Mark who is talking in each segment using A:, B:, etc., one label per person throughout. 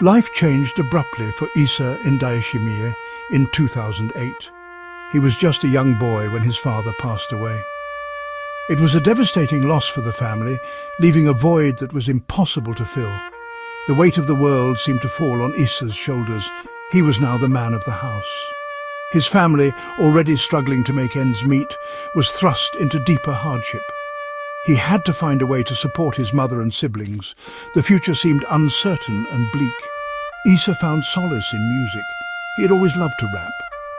A: Life changed abruptly for Isa Indayishimiye in 2008. He was just a young boy when his father passed away. It was a devastating loss for the family, leaving a void that was impossible to fill. The weight of the world seemed to fall on Isa's shoulders. He was now the man of the house. His family, already struggling to make ends meet, was thrust into deeper hardship. He had to find a way to support his mother and siblings. The future seemed uncertain and bleak. Isa found solace in music. He had always loved to rap.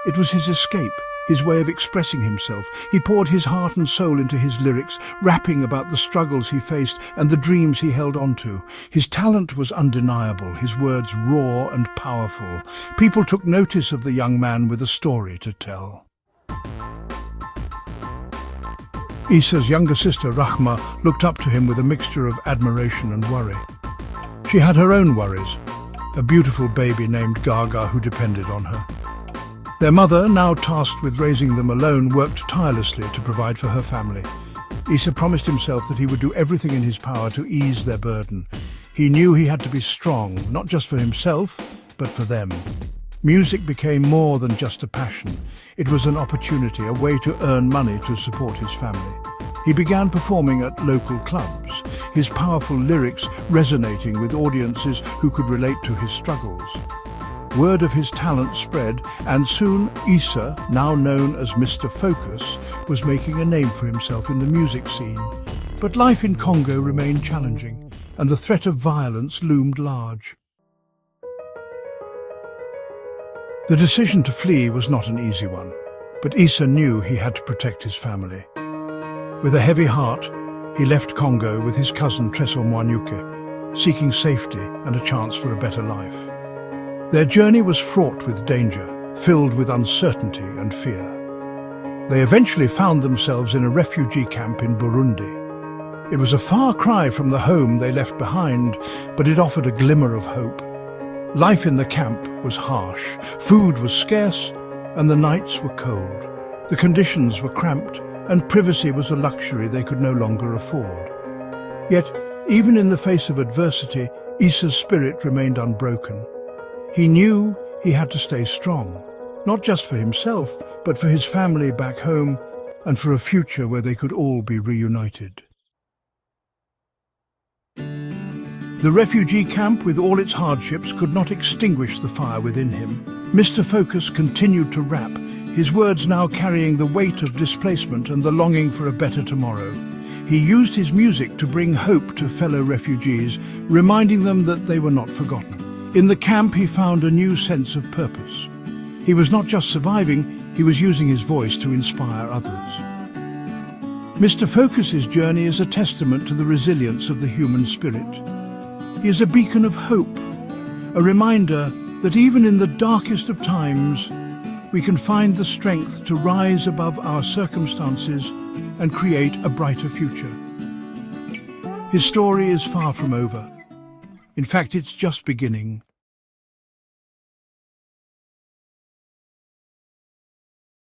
A: It was his escape, his way of expressing himself. He poured his heart and soul into his lyrics, rapping about the struggles he faced and the dreams he held on to. His talent was undeniable, his words raw and powerful. People took notice of the young man with a story to tell. Isa's younger sister, Rahma, looked up to him with a mixture of admiration and worry. She had her own worries, a beautiful baby named Gaga who depended on her. Their mother, now tasked with raising them alone, worked tirelessly to provide for her family. Isa promised himself that he would do everything in his power to ease their burden. He knew he had to be strong, not just for himself, but for them. Music became more than just a passion. It was an opportunity, a way to earn money to support his family. He began performing at local clubs, his powerful lyrics resonating with audiences who could relate to his struggles. Word of his talent spread, and soon Isa, now known as Mr. Focus, was making a name for himself in the music scene. But life in Congo remained challenging, and the threat of violence loomed large. The decision to flee was not an easy one, but Isa knew he had to protect his family. With a heavy heart, he left Congo with his cousin Tresor Mwanyuke, seeking safety and a chance for a better life. Their journey was fraught with danger, filled with uncertainty and fear. They eventually found themselves in a refugee camp in Burundi. It was a far cry from the home they left behind, but it offered a glimmer of hope. Life in the camp was harsh, food was scarce, and the nights were cold. The conditions were cramped, and privacy was a luxury they could no longer afford. Yet, even in the face of adversity, Isa's spirit remained unbroken. He knew he had to stay strong, not just for himself, but for his family back home and for a future where they could all be reunited. The refugee camp, with all its hardships, could not extinguish the fire within him. Mr. Focus continued to rap, his words now carrying the weight of displacement and the longing for a better tomorrow. He used his music to bring hope to fellow refugees, reminding them that they were not forgotten. In the camp, he found a new sense of purpose. He was not just surviving, he was using his voice to inspire others. Mr. Focus's journey is a testament to the resilience of the human spirit. He is a beacon of hope, a reminder that even in the darkest of times, we can find the strength to rise above our circumstances and create a brighter future. His story is far from over. In fact, it's just beginning.